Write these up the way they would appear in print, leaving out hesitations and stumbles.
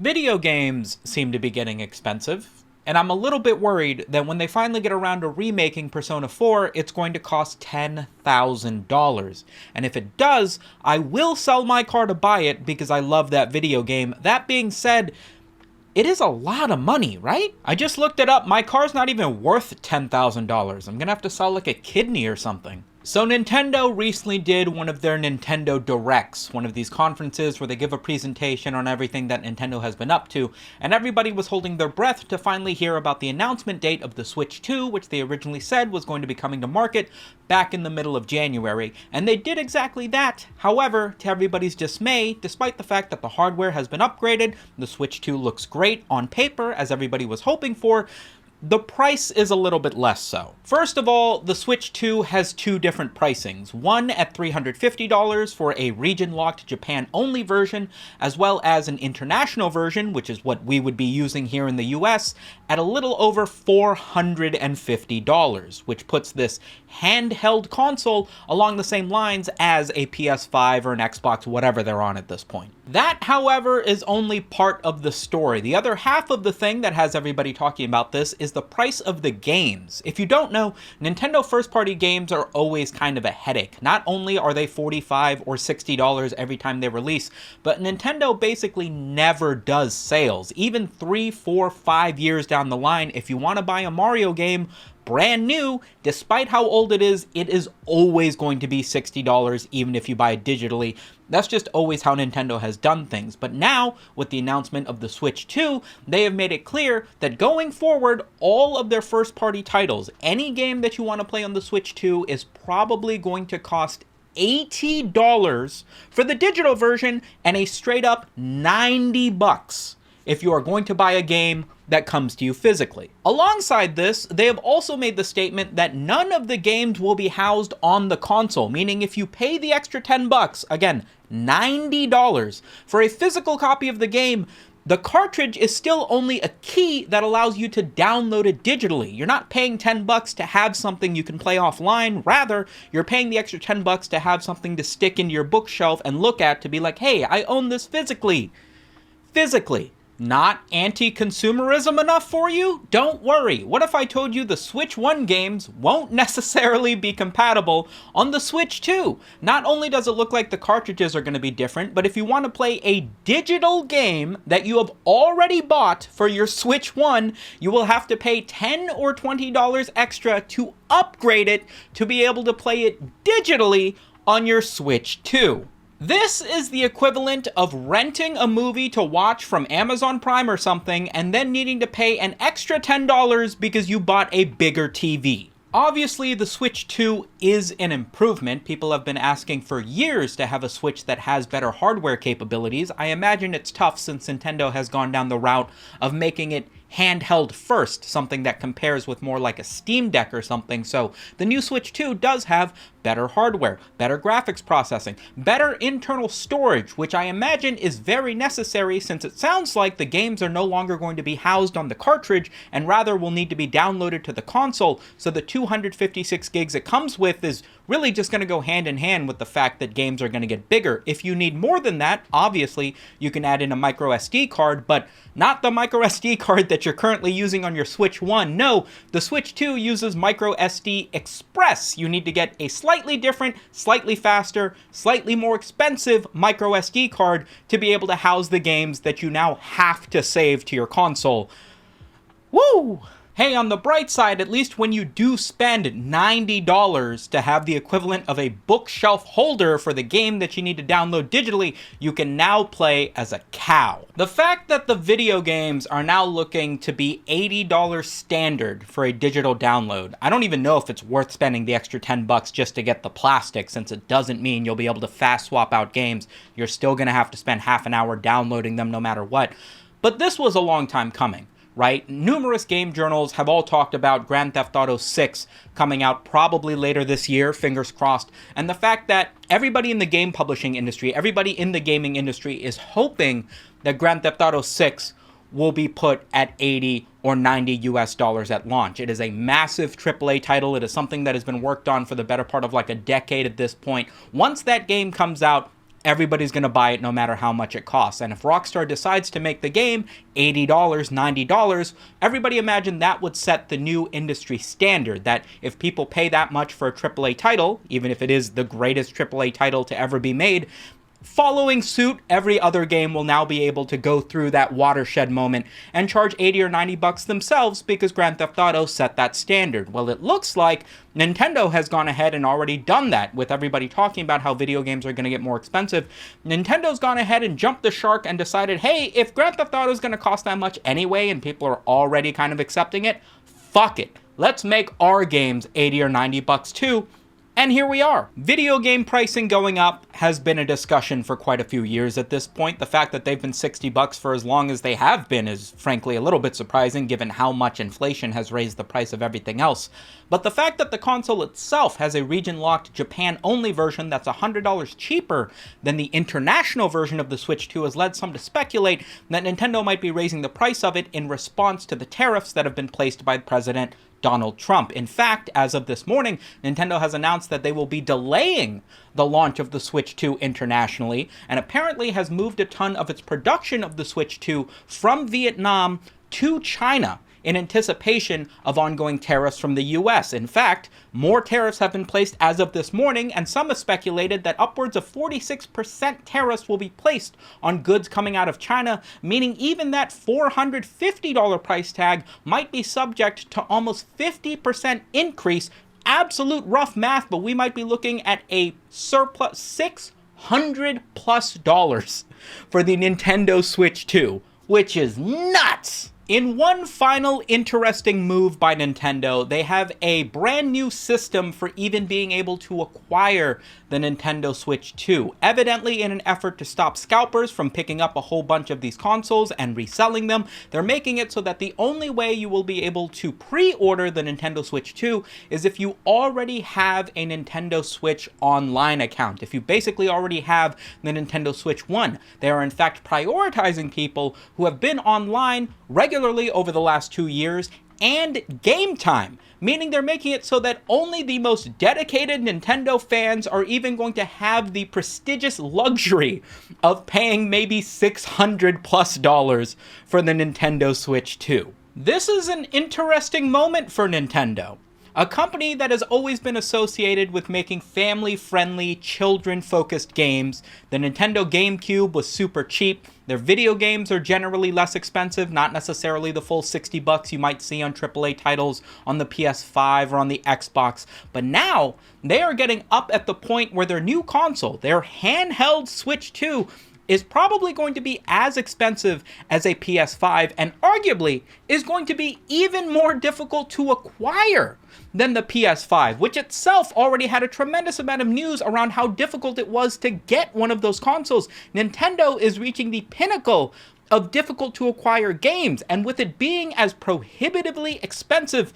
Video games seem to be getting expensive, and I'm a little bit worried that when they finally get around to remaking Persona 4, it's going to cost $10,000. And if it does, I will sell my car to buy it because I love that video game. That being said, it is a lot of money, right? I just looked it up. My car's not even worth $10,000. I'm gonna have to sell like a kidney or something. So Nintendo recently did one of their Nintendo Directs, one of these conferences where they give a presentation on everything that Nintendo has been up to, and everybody was holding their breath to finally hear about the announcement date of the Switch 2, which they originally said was going to be coming to market back in the middle of January, and they did exactly that. However, to everybody's dismay, despite the fact that the hardware has been upgraded, the Switch 2 looks great on paper, as everybody was hoping for, the price is a little bit less so. First of all, the Switch 2 has two different pricings. One at $350 for a region-locked Japan-only version, as well as an international version, which is what we would be using here in the US, at a little over $450, which puts this handheld console along the same lines as a PS5 or an Xbox, whatever they're on at this point. That, however, is only part of the story. The other half of the thing that has everybody talking about this is the price of the games. If you don't know, Nintendo first-party games are always kind of a headache. Not only are they $45 or $60 every time they release, but Nintendo basically never does sales. Even 3, 4, 5 years down the line, if you want to buy a Mario game brand new, despite how old it is always going to be $60 even if you buy it digitally. That's just always how Nintendo has done things. But now, with the announcement of the Switch 2, they have made it clear that going forward, all of their first-party titles, any game that you want to play on the Switch 2 is probably going to cost $80 for the digital version and a straight-up $90 if you are going to buy a game that comes to you physically. Alongside this, they have also made the statement that none of the games will be housed on the console, meaning if you pay the extra $10, again, $90 for a physical copy of the game, the cartridge is still only a key that allows you to download it digitally. You're not paying $10 to have something you can play offline. Rather, you're paying the extra $10 to have something to stick into your bookshelf and look at to be like, hey, I own this physically. Physically. Not anti-consumerism enough for you? Don't worry. What if I told you the Switch 1 games won't necessarily be compatible on the Switch 2? Not only does it look like the cartridges are going to be different, but if you want to play a digital game that you have already bought for your Switch 1, you will have to pay $10 or $20 extra to upgrade it to be able to play it digitally on your Switch 2. This is the equivalent of renting a movie to watch from Amazon Prime or something and then needing to pay an extra $10 because you bought a bigger TV. Obviously, the Switch 2 is an improvement. People have been asking for years to have a Switch that has better hardware capabilities. I imagine it's tough since Nintendo has gone down the route of making it handheld first, something that compares with more like a Steam Deck or something. So the new Switch 2 does have better hardware, better graphics processing, better internal storage, which I imagine is very necessary since it sounds like the games are no longer going to be housed on the cartridge and rather will need to be downloaded to the console. So the 256 gigs it comes with is really just going to go hand in hand with the fact that games are going to get bigger. If you need more than that, obviously you can add in a micro SD card, but not the micro SD card that you're currently using on your Switch 1. No, the Switch 2 uses micro SD Express. You need to get a slightly different, slightly faster, slightly more expensive micro SD card to be able to house the games that you now have to save to your console. Woo! Hey, on the bright side, at least when you do spend $90 to have the equivalent of a bookshelf holder for the game that you need to download digitally, you can now play as a cow. The fact that the video games are now looking to be $80 standard for a digital download, I don't even know if it's worth spending the extra $10 just to get the plastic, since it doesn't mean you'll be able to fast swap out games. You're still going to have to spend half an hour downloading them no matter what. But this was a long time coming. Right? Numerous game journals have all talked about Grand Theft Auto 6 coming out probably later this year, fingers crossed, and the fact that everybody in the game publishing industry, everybody in the gaming industry is hoping that Grand Theft Auto 6 will be put at 80 or 90 US dollars at launch. It is a massive AAA title. It is something that has been worked on for the better part of like a decade at this point. Once that game comes out, everybody's going to buy it no matter how much it costs. And if Rockstar decides to make the game $80, $90, everybody imagine that would set the new industry standard, that if people pay that much for a AAA title, even if it is the greatest AAA title to ever be made, following suit, every other game will now be able to go through that watershed moment and charge 80 or 90 bucks themselves because Grand Theft Auto set that standard. Well, it looks like Nintendo has gone ahead and already done that, with everybody talking about how video games are going to get more expensive. Nintendo's gone ahead and jumped the shark and decided, hey, if Grand Theft Auto is going to cost that much anyway and people are already kind of accepting it, fuck it. Let's make our games 80 or 90 bucks too. And here we are. Video game pricing going up has been a discussion for quite a few years at this point. The fact that they've been 60 bucks for as long as they have been is frankly a little bit surprising given how much inflation has raised the price of everything else. But the fact that the console itself has a region-locked Japan-only version that's $100 cheaper than the international version of the Switch 2 has led some to speculate that Nintendo might be raising the price of it in response to the tariffs that have been placed by President Donald Trump. In fact, as of this morning, Nintendo has announced that they will be delaying the launch of the Switch 2 internationally, and apparently has moved a ton of its production of the Switch 2 from Vietnam to China in anticipation of ongoing tariffs from the US. In fact, more tariffs have been placed as of this morning, and some have speculated that upwards of 46% tariffs will be placed on goods coming out of China, meaning even that $450 price tag might be subject to almost 50% increase. Absolute rough math, but we might be looking at a surplus $600+ for the Nintendo Switch 2, which is nuts! In one final interesting move by Nintendo, they have a brand new system for even being able to acquire the Nintendo Switch 2. Evidently, in an effort to stop scalpers from picking up a whole bunch of these consoles and reselling them, they're making it so that the only way you will be able to pre-order the Nintendo Switch 2 is if you already have a Nintendo Switch Online account. If you basically already have the Nintendo Switch 1. They are in fact prioritizing people who have been online regularly over the last 2 years and game time, meaning they're making it so that only the most dedicated Nintendo fans are even going to have the prestigious luxury of paying maybe $600+ for the Nintendo Switch 2. This is an interesting moment for Nintendo. A company that has always been associated with making family-friendly, children-focused games. The Nintendo GameCube was super cheap. Their video games are generally less expensive, not necessarily the full 60 bucks you might see on AAA titles on the PS5 or on the Xbox. But now, they are getting up at the point where their new console, their handheld Switch 2, is probably going to be as expensive as a PS5 and arguably is going to be even more difficult to acquire than the PS5, which itself already had a tremendous amount of news around how difficult it was to get one of those consoles. Nintendo is reaching the pinnacle of difficult to acquire games, and with it being as prohibitively expensive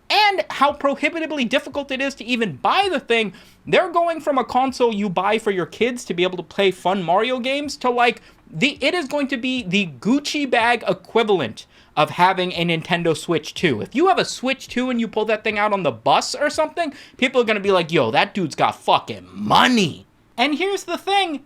and how prohibitively difficult it is to even buy the thing, they're going from a console you buy for your kids to be able to play fun Mario games to it is going to be the Gucci bag equivalent of having a Nintendo Switch 2. If you have a Switch 2 and you pull that thing out on the bus or something, people are going to be like, yo, that dude's got fucking money. And here's the thing,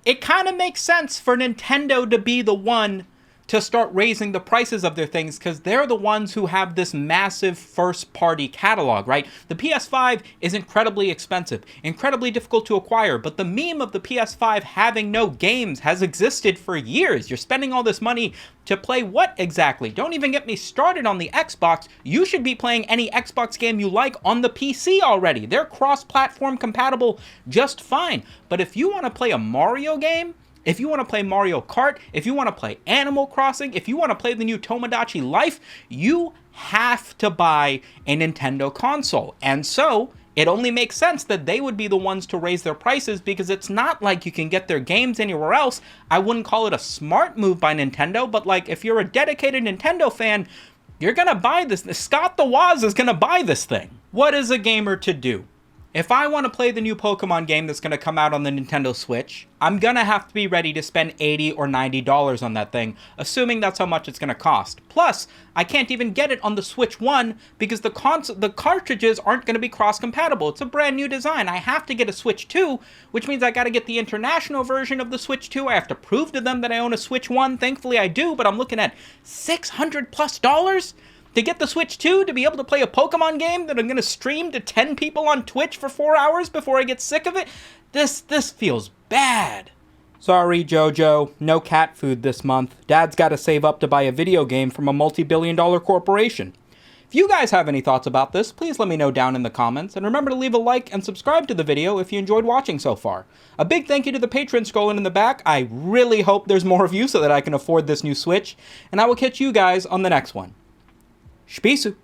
it kind of makes sense for Nintendo to be the one to start raising the prices of their things because they're the ones who have this massive first-party catalog, right? The PS5 is incredibly expensive, incredibly difficult to acquire, but the meme of the PS5 having no games has existed for years. You're spending all this money to play what exactly? Don't even get me started on the Xbox. You should be playing any Xbox game you like on the PC already. They're cross-platform compatible just fine. But if you want to play a Mario game, if you want to play Mario Kart, if you want to play Animal Crossing, if you want to play the new Tomodachi Life, you have to buy a Nintendo console. And so, it only makes sense that they would be the ones to raise their prices because it's not like you can get their games anywhere else. I wouldn't call it a smart move by Nintendo, but if you're a dedicated Nintendo fan, you're going to buy this. Scott the Woz is going to buy this thing. What is a gamer to do? If I want to play the new Pokemon game that's going to come out on the Nintendo Switch, I'm going to have to be ready to spend $80 or $90 on that thing, assuming that's how much it's going to cost. Plus, I can't even get it on the Switch 1 because the cartridges aren't going to be cross-compatible. It's a brand new design. I have to get a Switch 2, which means I got to get the international version of the Switch 2. I have to prove to them that I own a Switch 1. Thankfully, I do, but I'm looking at $600+ to get the Switch 2 to be able to play a Pokemon game that I'm going to stream to 10 people on Twitch for 4 hours before I get sick of it. This feels bad. Sorry, Jojo, no cat food this month. Dad's got to save up to buy a video game from a multi-billion-dollar corporation. If you guys have any thoughts about this, please let me know down in the comments, and remember to leave a like and subscribe to the video if you enjoyed watching so far. A big thank you to the patrons scrolling in the back. I really hope there's more of you so that I can afford this new Switch, and I will catch you guys on the next one. Spisu.